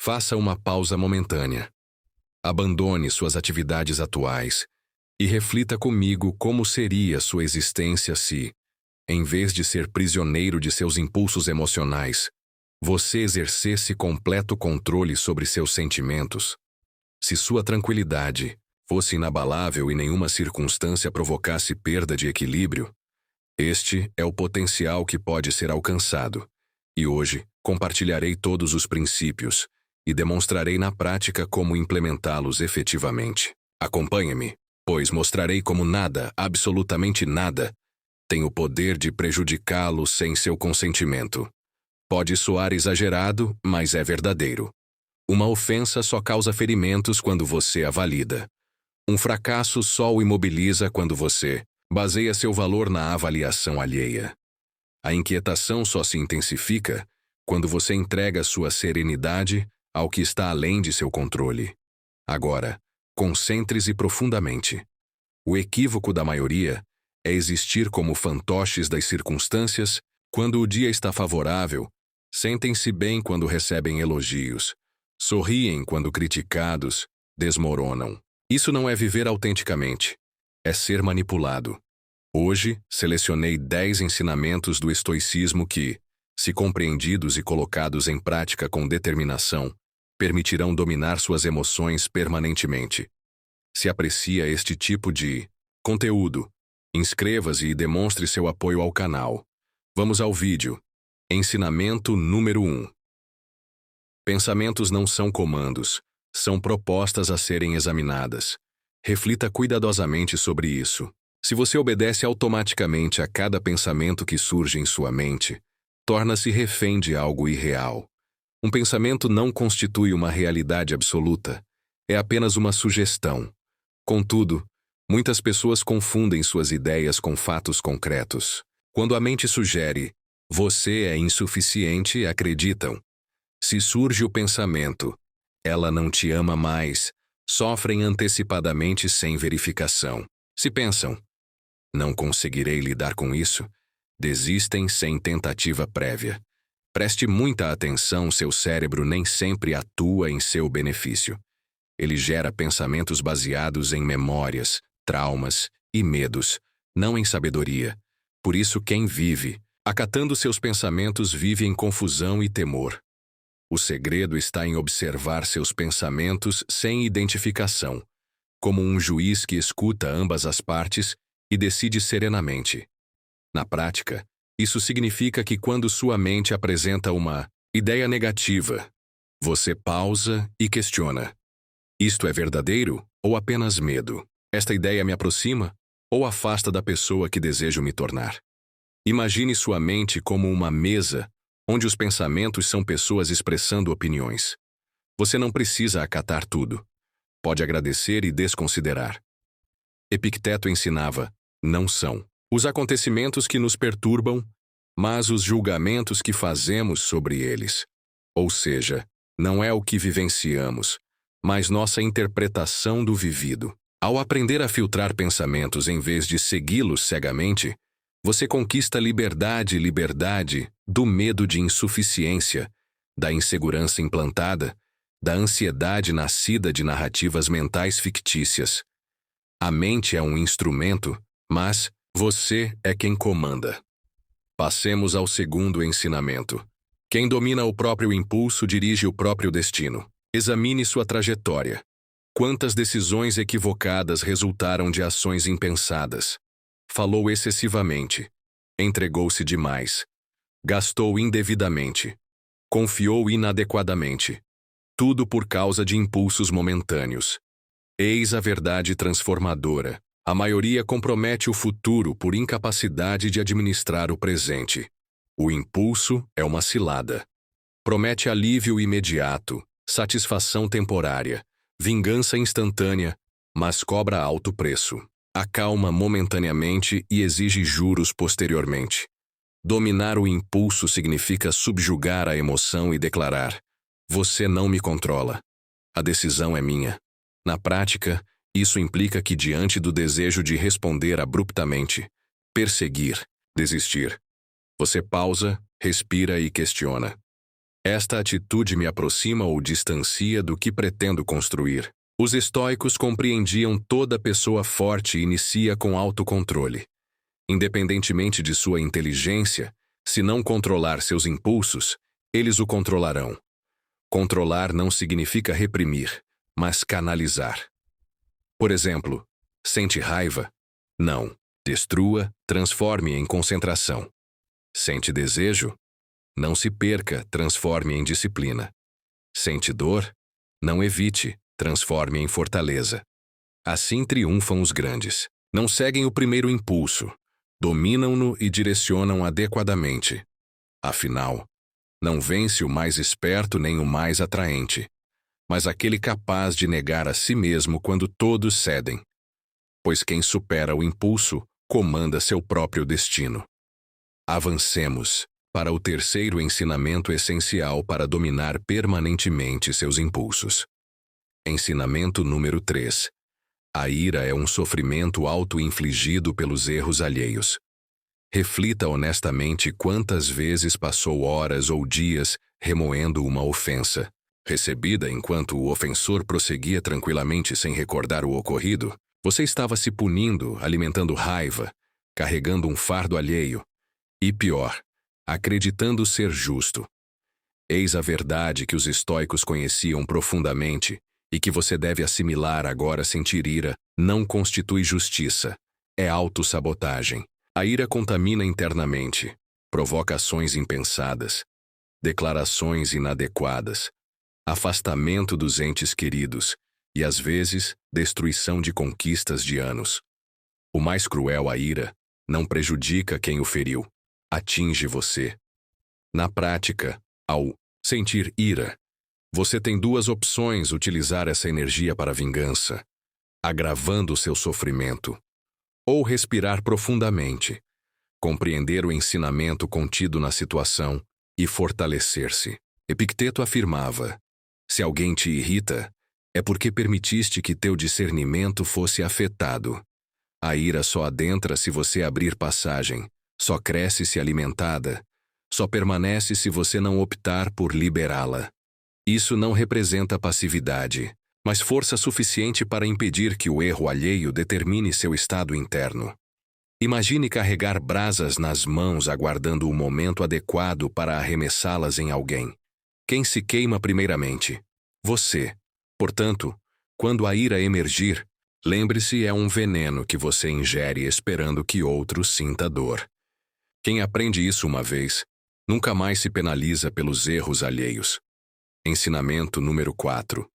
Faça uma pausa momentânea. Abandone suas atividades atuais e reflita comigo como seria sua existência se, em vez de ser prisioneiro de seus impulsos emocionais, você exercesse completo controle sobre seus sentimentos. Se sua tranquilidade fosse inabalável e nenhuma circunstância provocasse perda de equilíbrio, este é o potencial que pode ser alcançado. E hoje, compartilharei todos os princípios e demonstrarei na prática como implementá-los efetivamente. Acompanhe-me, pois mostrarei como nada, absolutamente nada, tem o poder de prejudicá-lo sem seu consentimento. Pode soar exagerado, mas é verdadeiro. Uma ofensa só causa ferimentos quando você a valida. Um fracasso só o imobiliza quando você baseia seu valor na avaliação alheia. A inquietação só se intensifica quando você entrega sua serenidade ao que está além de seu controle. Agora, concentre-se profundamente. O equívoco da maioria é existir como fantoches das circunstâncias quando o dia está favorável, sentem-se bem quando recebem elogios, sorriem quando criticados, desmoronam. Isso não é viver autenticamente, é ser manipulado. Hoje, selecionei 10 ensinamentos do estoicismo que, se compreendidos e colocados em prática com determinação, permitirão dominar suas emoções permanentemente. Se aprecia este tipo de conteúdo, inscreva-se e demonstre seu apoio ao canal. Vamos ao vídeo. Ensinamento número 1. Pensamentos não são comandos, são propostas a serem examinadas. Reflita cuidadosamente sobre isso. Se você obedece automaticamente a cada pensamento que surge em sua mente, torna-se refém de algo irreal. Um pensamento não constitui uma realidade absoluta, é apenas uma sugestão. Contudo, muitas pessoas confundem suas ideias com fatos concretos. Quando a mente sugere, você é insuficiente, acreditam. Se surge o pensamento, ela não te ama mais, sofrem antecipadamente sem verificação. Se pensam, não conseguirei lidar com isso, desistem sem tentativa prévia. Preste muita atenção, seu cérebro nem sempre atua em seu benefício. Ele gera pensamentos baseados em memórias, traumas e medos, não em sabedoria. Por isso, quem vive, acatando seus pensamentos, vive em confusão e temor. O segredo está em observar seus pensamentos sem identificação, como um juiz que escuta ambas as partes e decide serenamente. Na prática, isso significa que quando sua mente apresenta uma ideia negativa, você pausa e questiona. Isto é verdadeiro ou apenas medo? Esta ideia me aproxima ou afasta da pessoa que desejo me tornar? Imagine sua mente como uma mesa onde os pensamentos são pessoas expressando opiniões. Você não precisa acatar tudo. Pode agradecer e desconsiderar. Epicteto ensinava, não são os acontecimentos que nos perturbam, mas os julgamentos que fazemos sobre eles. Ou seja, não é o que vivenciamos, mas nossa interpretação do vivido. Ao aprender a filtrar pensamentos em vez de segui-los cegamente, você conquista liberdade do medo de insuficiência, da insegurança implantada, da ansiedade nascida de narrativas mentais fictícias. A mente é um instrumento, mas você é quem comanda. Passemos ao segundo ensinamento. Quem domina o próprio impulso dirige o próprio destino. Examine sua trajetória. Quantas decisões equivocadas resultaram de ações impensadas? Falou excessivamente. Entregou-se demais. Gastou indevidamente. Confiou inadequadamente. Tudo por causa de impulsos momentâneos. Eis a verdade transformadora. A maioria compromete o futuro por incapacidade de administrar o presente. O impulso é uma cilada. Promete alívio imediato, satisfação temporária, vingança instantânea, mas cobra alto preço. Acalma momentaneamente e exige juros posteriormente. Dominar o impulso significa subjugar a emoção e declarar: você não me controla. A decisão é minha. Na prática, isso implica que, diante do desejo de responder abruptamente, perseguir, desistir, você pausa, respira e questiona. Esta atitude me aproxima ou distancia do que pretendo construir. Os estoicos compreendiam toda pessoa forte inicia com autocontrole. Independentemente de sua inteligência, se não controlar seus impulsos, eles o controlarão. Controlar não significa reprimir, mas canalizar. Por exemplo, sente raiva? Não. Destrua, transforme em concentração. Sente desejo? Não se perca, transforme em disciplina. Sente dor? Não evite, transforme em fortaleza. Assim triunfam os grandes. Não seguem o primeiro impulso, dominam-no e direcionam adequadamente. Afinal, não vence o mais esperto nem o mais atraente, mas aquele capaz de negar a si mesmo quando todos cedem. Pois quem supera o impulso comanda seu próprio destino. Avancemos para o terceiro ensinamento essencial para dominar permanentemente seus impulsos. Ensinamento número 3. A ira é um sofrimento auto-infligido pelos erros alheios. Reflita honestamente quantas vezes passou horas ou dias remoendo uma ofensa, recebida enquanto o ofensor prosseguia tranquilamente sem recordar o ocorrido. Você estava se punindo, alimentando raiva, carregando um fardo alheio e, pior, acreditando ser justo. Eis a verdade que os estoicos conheciam profundamente e que você deve assimilar agora. Sentir ira não constitui justiça, é autossabotagem. A ira contamina internamente, provoca ações impensadas, declarações inadequadas, afastamento dos entes queridos e, às vezes, destruição de conquistas de anos. O mais cruel, a ira, não prejudica quem o feriu, atinge você. Na prática, ao sentir ira, você tem duas opções: utilizar essa energia para vingança, agravando seu sofrimento, ou respirar profundamente, compreender o ensinamento contido na situação e fortalecer-se. Epicteto afirmava: se alguém te irrita, é porque permitiste que teu discernimento fosse afetado. A ira só adentra se você abrir passagem, só cresce se alimentada, só permanece se você não optar por liberá-la. Isso não representa passividade, mas força suficiente para impedir que o erro alheio determine seu estado interno. Imagine carregar brasas nas mãos aguardando o momento adequado para arremessá-las em alguém. Quem se queima primeiramente? Você. Portanto, quando a ira emergir, lembre-se, é um veneno que você ingere esperando que outro sinta dor. Quem aprende isso uma vez, nunca mais se penaliza pelos erros alheios. Ensinamento número 4.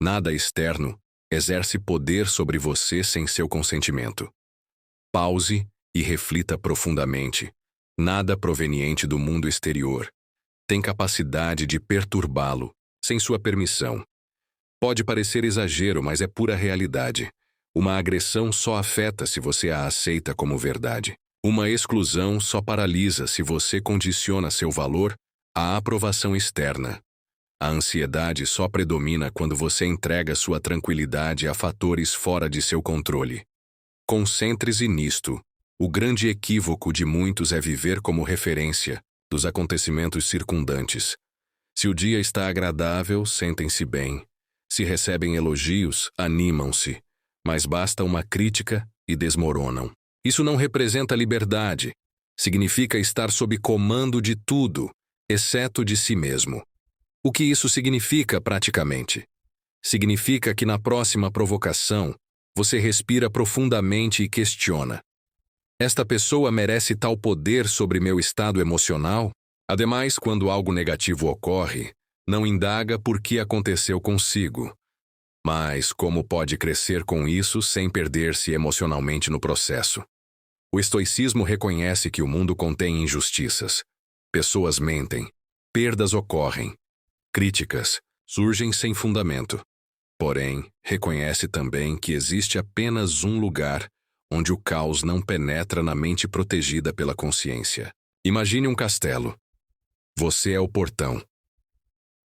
Nada externo exerce poder sobre você sem seu consentimento. Pause e reflita profundamente. Nada proveniente do mundo exterior tem capacidade de perturbá-lo sem sua permissão. Pode parecer exagero, mas é pura realidade. Uma agressão só afeta se você a aceita como verdade. Uma exclusão só paralisa se você condiciona seu valor à aprovação externa. A ansiedade só predomina quando você entrega sua tranquilidade a fatores fora de seu controle. Concentre-se nisto. O grande equívoco de muitos é viver como referência dos acontecimentos circundantes. Se o dia está agradável, sentem-se bem. Se recebem elogios, animam-se. Mas basta uma crítica e desmoronam. Isso não representa liberdade. Significa estar sob comando de tudo, exceto de si mesmo. O que isso significa praticamente? Significa que na próxima provocação, você respira profundamente e questiona: esta pessoa merece tal poder sobre meu estado emocional? Ademais, quando algo negativo ocorre, não indaga por que aconteceu consigo, mas como pode crescer com isso sem perder-se emocionalmente no processo. O estoicismo reconhece que o mundo contém injustiças. Pessoas mentem, perdas ocorrem, críticas surgem sem fundamento. Porém, reconhece também que existe apenas um lugar onde o caos não penetra na mente protegida pela consciência. Imagine um castelo. Você é o portão.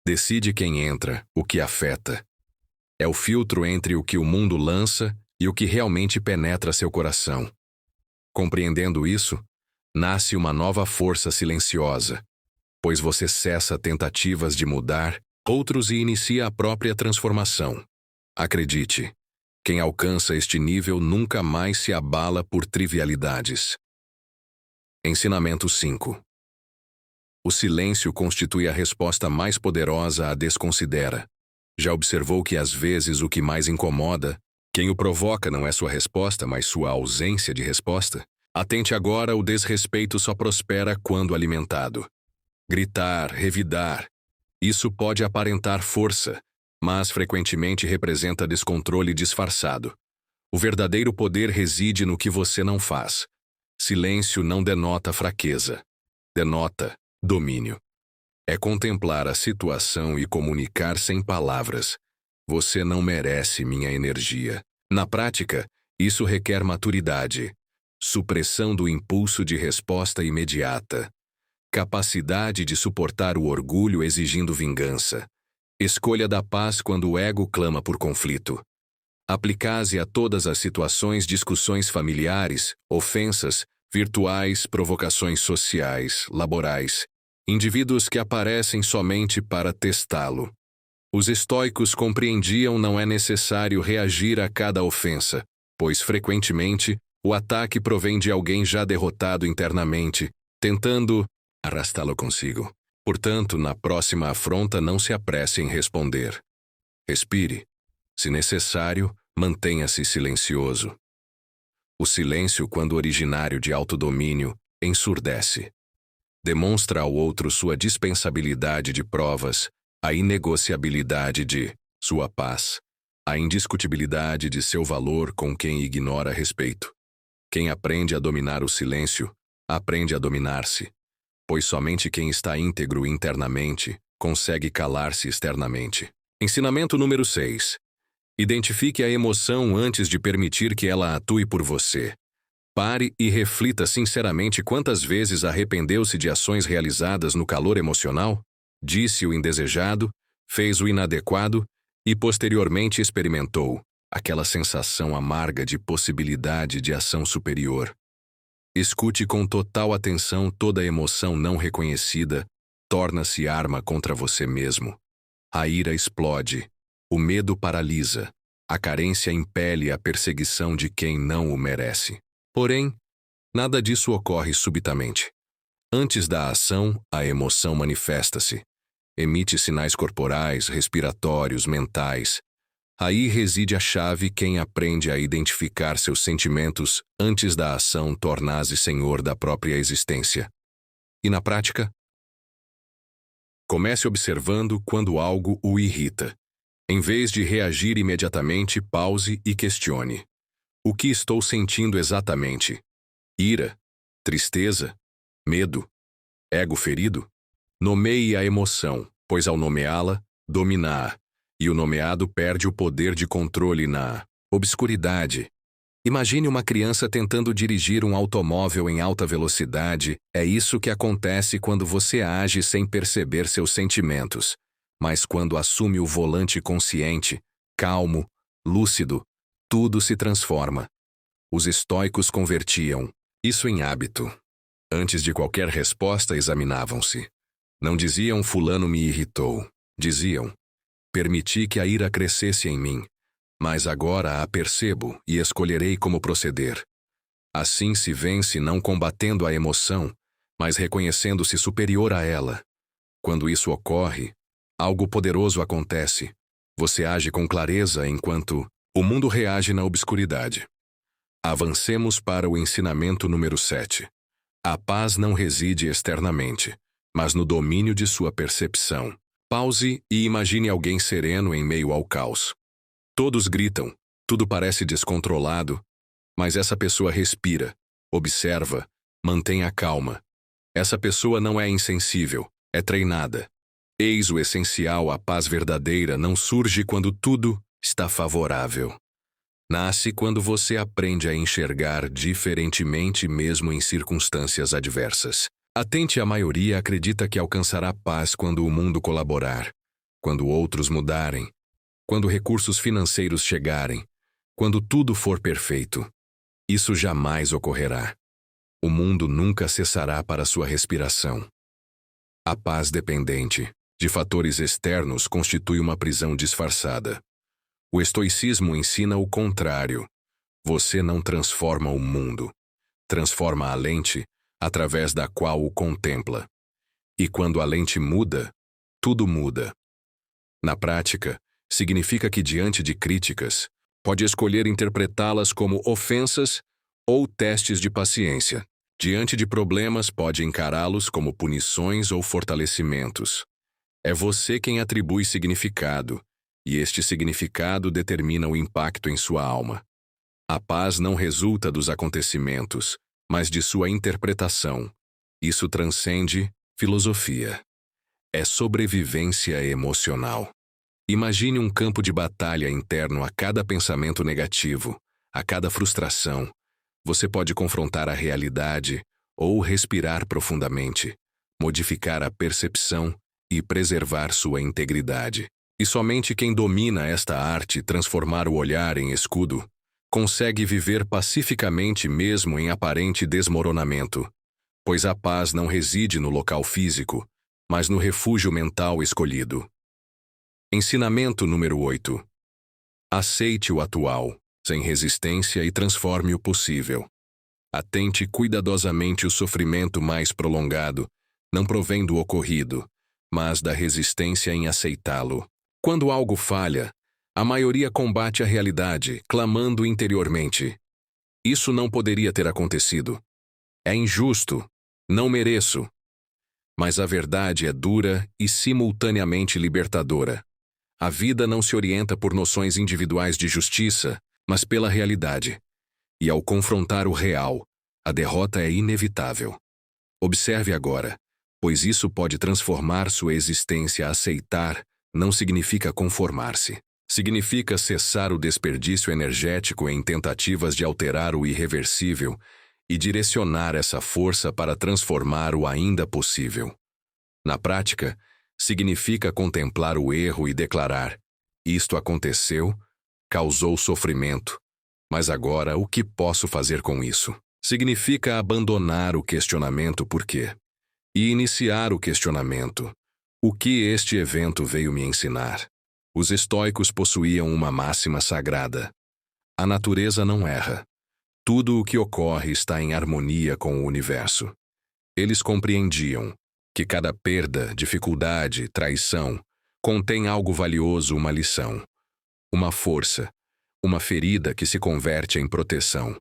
Decide quem entra, o que afeta. É o filtro entre o que o mundo lança e o que realmente penetra seu coração. Compreendendo isso, nasce uma nova força silenciosa, pois você cessa tentativas de mudar outros e inicia a própria transformação. Acredite, quem alcança este nível nunca mais se abala por trivialidades. Ensinamento 5. O silêncio constitui a resposta mais poderosa à desconsidera. Já observou que às vezes o que mais incomoda, quem o provoca não é sua resposta, mas sua ausência de resposta? Atente agora, o desrespeito só prospera quando alimentado. Gritar, revidar, isso pode aparentar força, mas frequentemente representa descontrole disfarçado. O verdadeiro poder reside no que você não faz. Silêncio não denota fraqueza, denota domínio. É contemplar a situação e comunicar sem palavras. Você não merece minha energia. Na prática, isso requer maturidade, supressão do impulso de resposta imediata, capacidade de suportar o orgulho exigindo vingança, escolha da paz quando o ego clama por conflito. Aplicar-se a todas as situações, discussões familiares, ofensas, virtuais, provocações sociais, laborais, indivíduos que aparecem somente para testá-lo. Os estoicos compreendiam não é necessário reagir a cada ofensa, pois frequentemente o ataque provém de alguém já derrotado internamente, tentando arrastá-lo consigo. Portanto, na próxima afronta não se apresse em responder. Respire. Se necessário, mantenha-se silencioso. O silêncio, quando originário de autodomínio, ensurdece. Demonstra ao outro sua dispensabilidade de provas, a inegociabilidade de sua paz, a indiscutibilidade de seu valor com quem ignora respeito. Quem aprende a dominar o silêncio, aprende a dominar-se, pois somente quem está íntegro internamente consegue calar-se externamente. Ensinamento número 6. Identifique a emoção antes de permitir que ela atue por você. Pare e reflita sinceramente quantas vezes arrependeu-se de ações realizadas no calor emocional, disse o indesejado, fez o inadequado e posteriormente experimentou aquela sensação amarga de possibilidade de ação superior. Escute com total atenção toda emoção não reconhecida, torna-se arma contra você mesmo. A ira explode, o medo paralisa, a carência impele a perseguição de quem não o merece. Porém, nada disso ocorre subitamente. Antes da ação, a emoção manifesta-se. Emite sinais corporais, respiratórios, mentais. Aí reside a chave. Quem aprende a identificar seus sentimentos antes da ação torna-se senhor da própria existência. E na prática? Comece observando quando algo o irrita. Em vez de reagir imediatamente, pause e questione. O que estou sentindo exatamente? Ira? Tristeza? Medo? Ego ferido? Nomeie a emoção, pois ao nomeá-la, domina-a, e o nomeado perde o poder de controle na obscuridade. Imagine uma criança tentando dirigir um automóvel em alta velocidade. É isso que acontece quando você age sem perceber seus sentimentos. Mas quando assume o volante consciente, calmo, lúcido, tudo se transforma. Os estoicos convertiam isso em hábito. Antes de qualquer resposta, examinavam-se. Não diziam fulano me irritou. Diziam, permiti que a ira crescesse em mim, mas agora a percebo e escolherei como proceder. Assim se vence não combatendo a emoção, mas reconhecendo-se superior a ela. Quando isso ocorre, algo poderoso acontece. Você age com clareza enquanto o mundo reage na obscuridade. Avancemos para o ensinamento número 7. A paz não reside externamente, mas no domínio de sua percepção. Pause e imagine alguém sereno em meio ao caos. Todos gritam, tudo parece descontrolado, mas essa pessoa respira, observa, mantém a calma. Essa pessoa não é insensível, é treinada. Eis o essencial: a paz verdadeira não surge quando tudo está favorável. Nasce quando você aprende a enxergar diferentemente mesmo em circunstâncias adversas. Atente: a maioria acredita que alcançará paz quando o mundo colaborar, quando outros mudarem, quando recursos financeiros chegarem, quando tudo for perfeito. Isso jamais ocorrerá. O mundo nunca cessará para sua respiração. A paz dependente de fatores externos constitui uma prisão disfarçada. O estoicismo ensina o contrário. Você não transforma o mundo. Transforma a lente através da qual o contempla. E quando a lente muda, tudo muda. Na prática, significa que diante de críticas, pode escolher interpretá-las como ofensas ou testes de paciência. Diante de problemas, pode encará-los como punições ou fortalecimentos. É você quem atribui significado, e este significado determina o impacto em sua alma. A paz não resulta dos acontecimentos, mas de sua interpretação. Isso transcende filosofia. É sobrevivência emocional. Imagine um campo de batalha interno a cada pensamento negativo, a cada frustração. Você pode confrontar a realidade ou respirar profundamente, modificar a percepção e preservar sua integridade. E somente quem domina esta arte, transformar o olhar em escudo, consegue viver pacificamente mesmo em aparente desmoronamento, pois a paz não reside no local físico, mas no refúgio mental escolhido. Ensinamento número 8. Aceite o atual, sem resistência, e transforme o possível. Atente cuidadosamente o sofrimento mais prolongado, não provém do ocorrido, mas da resistência em aceitá-lo. Quando algo falha, a maioria combate a realidade, clamando interiormente: isso não poderia ter acontecido. É injusto. Não mereço. Mas a verdade é dura e simultaneamente libertadora. A vida não se orienta por noções individuais de justiça, mas pela realidade. E ao confrontar o real, a derrota é inevitável. Observe agora, pois isso pode transformar sua existência. Aceitar não significa conformar-se. Significa cessar o desperdício energético em tentativas de alterar o irreversível e direcionar essa força para transformar o ainda possível. Na prática, significa contemplar o erro e declarar: isto aconteceu, causou sofrimento, mas agora o que posso fazer com isso? Significa abandonar o questionamento por quê e iniciar o questionamento: o que este evento veio me ensinar? Os estoicos possuíam uma máxima sagrada: a natureza não erra. Tudo o que ocorre está em harmonia com o universo. Eles compreendiam que cada perda, dificuldade, traição contém algo valioso, uma lição, uma força, uma ferida que se converte em proteção.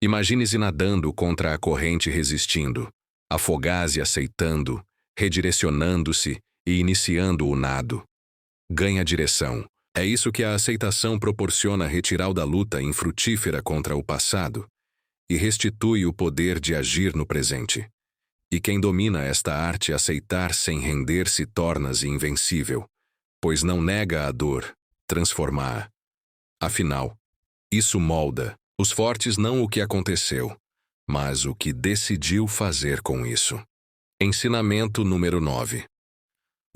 Imagine-se nadando contra a corrente, resistindo, afogar-se aceitando, redirecionando-se e iniciando o nado. Ganha direção. É isso que a aceitação proporciona: retirar da luta infrutífera contra o passado e restitui o poder de agir no presente. E quem domina esta arte, aceitar sem render-se, torna-se invencível, pois não nega a dor, transforma-a. Afinal, isso molda os fortes, não o que aconteceu, mas o que decidiu fazer com isso. Ensinamento número 9.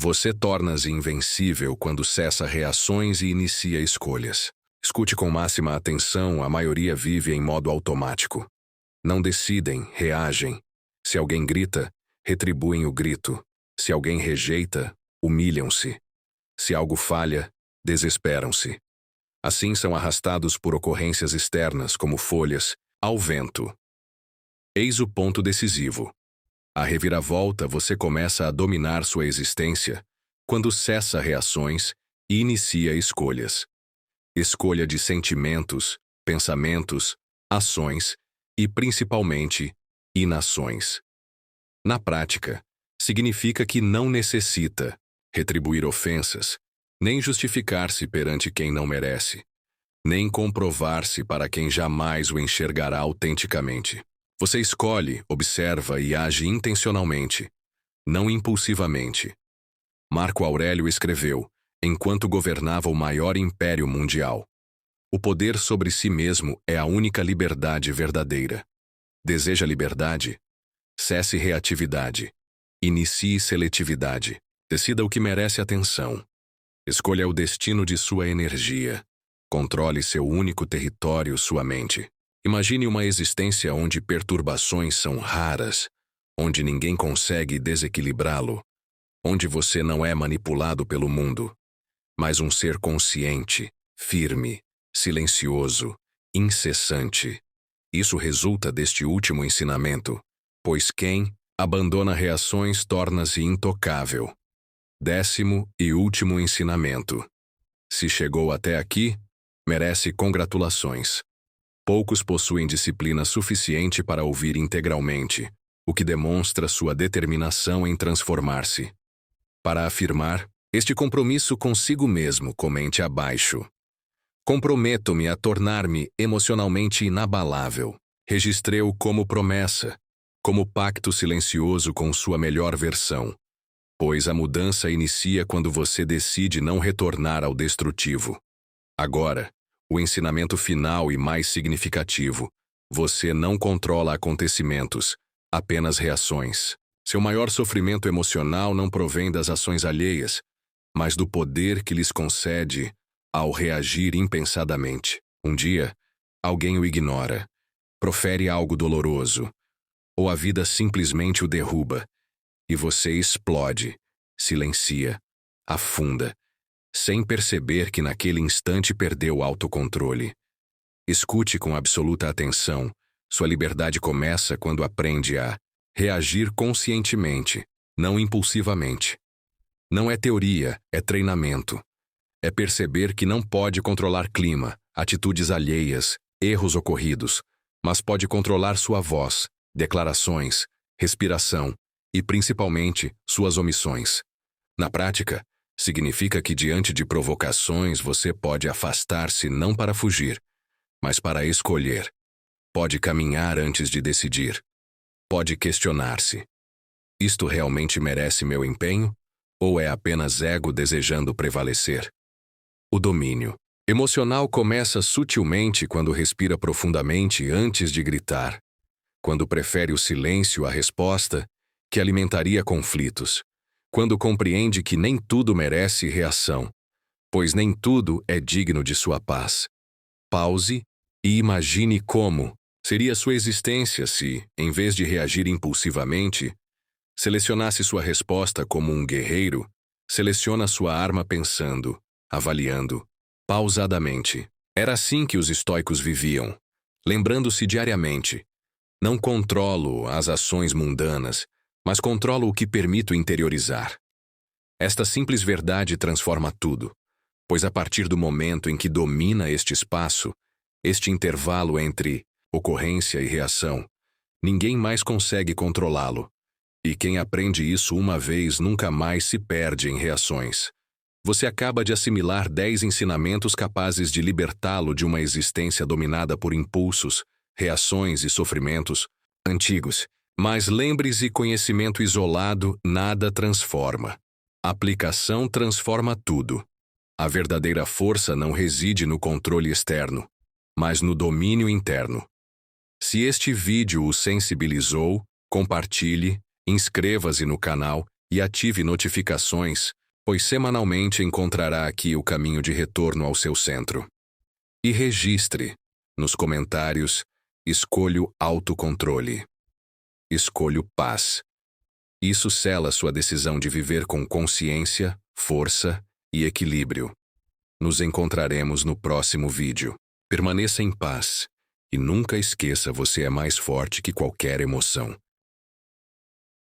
Você torna-se invencível quando cessa reações e inicia escolhas. Escute com máxima atenção: a maioria vive em modo automático. Não decidem, reagem. Se alguém grita, retribuem o grito. Se alguém rejeita, humilham-se. Se algo falha, desesperam-se. Assim são arrastados por ocorrências externas, como folhas, ao vento. Eis o ponto decisivo. A reviravolta: você começa a dominar sua existência quando cessa reações e inicia escolhas. Escolha de sentimentos, pensamentos, ações e, principalmente, inações. Na prática, significa que não necessita retribuir ofensas, nem justificar-se perante quem não merece, nem comprovar-se para quem jamais o enxergará autenticamente. Você escolhe, observa e age intencionalmente, não impulsivamente. Marco Aurélio escreveu, enquanto governava o maior império mundial: o poder sobre si mesmo é a única liberdade verdadeira. Deseja liberdade? Cesse reatividade. Inicie seletividade. Decida o que merece atenção. Escolha o destino de sua energia. Controle seu único território, sua mente. Imagine uma existência onde perturbações são raras, onde ninguém consegue desequilibrá-lo, onde você não é manipulado pelo mundo, mas um ser consciente, firme, silencioso, incessante. Isso resulta deste último ensinamento, pois quem abandona reações torna-se intocável. 10º e último ensinamento. Se chegou até aqui, merece congratulações. Poucos possuem disciplina suficiente para ouvir integralmente, o que demonstra sua determinação em transformar-se. Para afirmar este compromisso consigo mesmo, comente abaixo. Comprometo-me a tornar-me emocionalmente inabalável. Registrei-o como promessa, como pacto silencioso com sua melhor versão. Pois a mudança inicia quando você decide não retornar ao destrutivo. Agora, o ensinamento final e mais significativo. Você não controla acontecimentos, apenas reações. Seu maior sofrimento emocional não provém das ações alheias, mas do poder que lhes concede ao reagir impensadamente. Um dia, alguém o ignora, profere algo doloroso, ou a vida simplesmente o derruba, e você explode, silencia, afunda, sem perceber que naquele instante perdeu o autocontrole. Escute com absoluta atenção. Sua liberdade começa quando aprende a reagir conscientemente, não impulsivamente. Não é teoria, é treinamento. É perceber que não pode controlar clima, atitudes alheias, erros ocorridos, mas pode controlar sua voz, declarações, respiração e, principalmente, suas omissões. Na prática, significa que diante de provocações você pode afastar-se não para fugir, mas para escolher. Pode caminhar antes de decidir. Pode questionar-se. Isto realmente merece meu empenho? Ou é apenas ego desejando prevalecer? O domínio emocional começa sutilmente quando respira profundamente antes de gritar, quando prefere o silêncio à resposta, que alimentaria conflitos, quando compreende que nem tudo merece reação, pois nem tudo é digno de sua paz. Pause e imagine como seria sua existência se, em vez de reagir impulsivamente, selecionasse sua resposta como um guerreiro, seleciona sua arma pensando, avaliando, pausadamente. Era assim que os estoicos viviam, lembrando-se diariamente: não controlo as ações mundanas, mas controlo o que permito interiorizar. Esta simples verdade transforma tudo, pois a partir do momento em que domina este espaço, este intervalo entre ocorrência e reação, ninguém mais consegue controlá-lo. E quem aprende isso uma vez nunca mais se perde em reações. Você acaba de assimilar 10 ensinamentos capazes de libertá-lo de uma existência dominada por impulsos, reações e sofrimentos antigos. Mas lembre-se, conhecimento isolado nada transforma. Aplicação transforma tudo. A verdadeira força não reside no controle externo, mas no domínio interno. Se este vídeo o sensibilizou, compartilhe, inscreva-se no canal e ative notificações, pois semanalmente encontrará aqui o caminho de retorno ao seu centro. E registre, nos comentários, escolho autocontrole. Escolho paz. Isso sela sua decisão de viver com consciência, força e equilíbrio. Nos encontraremos no próximo vídeo. Permaneça em paz e nunca esqueça, você é mais forte que qualquer emoção.